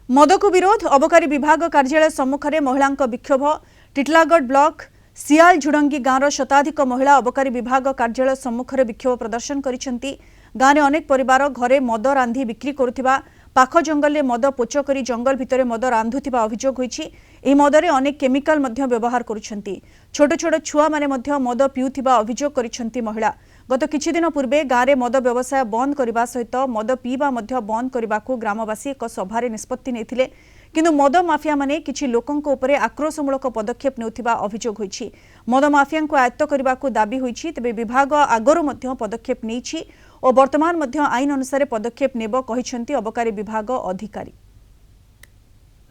मदकु विरोध अबकारी विभाग कार्यालय सम्मुख में महिला विक्षोभ टिटलागढ़ ब्लॉक सियाल झुड़ंगी गाँवर शताधिक महिला अबकारी विभाग कार्यालय सम्मुख में विक्षोभ प्रदर्शन करिसेंती। गाँव में अनेक परिवार घरे मद रांधि बिक्री करुथिबा पाख जंगल में मद पोच करी जंगल भितर मद रांधुथिबा अभियोग होईछि। एही मदरे अनेक केमिकल मध्य व्यवहार करुछंती। छोट छोट छुआ माने मध्य मद पिउथिबा अभियोग करिसेंती महिला। गत किछि दिन पूर्वे गाँव में मद व्यवसाय बंद करने सहित मद पीवा मध्य बंद करने को ग्रामवासी एक सभारे निष्पत्ति नेथिले। किंतु मद माफिया माने किछि लोकंक उपरे आक्रोशमूलक पदक्षेप नेउथिबा अभियोग होईछि। मद माफिया को आयत्त करने को दाबी होईछि। तेबे विभाग आगरु मध्य पदक्षेप नेइछि और वर्तमान मध्य आईन अनुसार पदक्षेप नेब कहिसेंती अबकारी विभाग अधिकारी।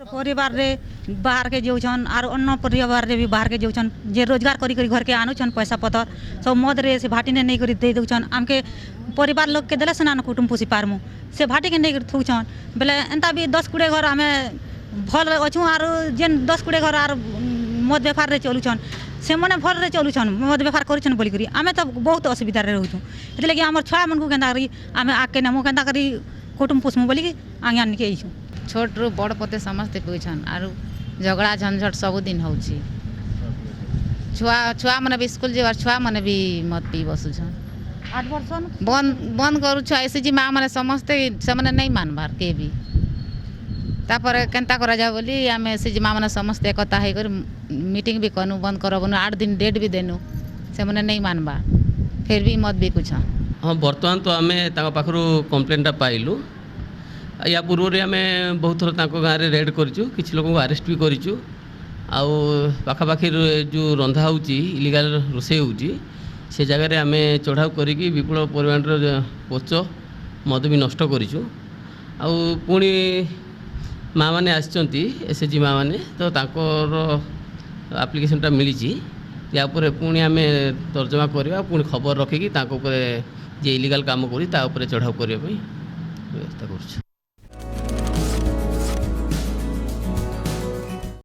परिवार रे बाहर के जाऊन और अन्य परिवार रे भी बाहर के जाऊन जे रोजगार करी करी घर के आनुछन पैसा पतर सब मद रे से भाटी ने नहीं करी दे दउछन। आमके परिवार लोग के देला सना कुटुंब पोषी पारमु से भाटी के नहीं करी थुछन बेले एंता भी 10-20 घर हमें भल अछु और जेन 10-20 घर और मद व्यापार रे चलुछन से मने भल रे चलुछन मद व्यापार करिछन बोली करी आमे तो बहुत असुविधा रे रहउछु। एतले कि हमर छुआ मन को केंदा करी आमे आके नमो केंदा करी कुटुंब पोषमु बोली कि आज्ञा निके आइछु। छोट रू बड़ पते समस्ते पीछन आरु झगड़ा झंझट सब दिन होची। छुआ माने भी स्कूल जेबार छुआ माने भी मत पी बसुछन 8 वर्ष बंद करू छ एसजी माँ माने समस्ते से माने नहीं मानबार के भी तापर केंता करा जा बोली आमे एसजी माँ माने समस्ते एकता हे कर मीटिंग भी कनु बंद करबनु 8 दिन डेट भी देनु से माने नहीं मानबा फिर भी मत भी कुछ। हाँ बर्तमान तो आमे ताका पाखरु कंप्लेंटा पाइलु। या पूर्व आम बहुत थर गाँव में रेड करूँ किसी लोक अरेस्ट भी करूँ आउ पाखापाखि जो रंधा हो इलिगाल रोषे हो से जगह आम चढ़ाऊ करी विपुल परिमाण पोच मद भी नष्ट करूँ पुणी माँ मैंने एसएचजी माँ मैंने तो आप्लिकेशनटा मिली या पुणी आम तर्जमा करवा पुणी खबर रखिकी जे इलिगाल काम कर चढ़ाऊ करने व्यवस्था कर।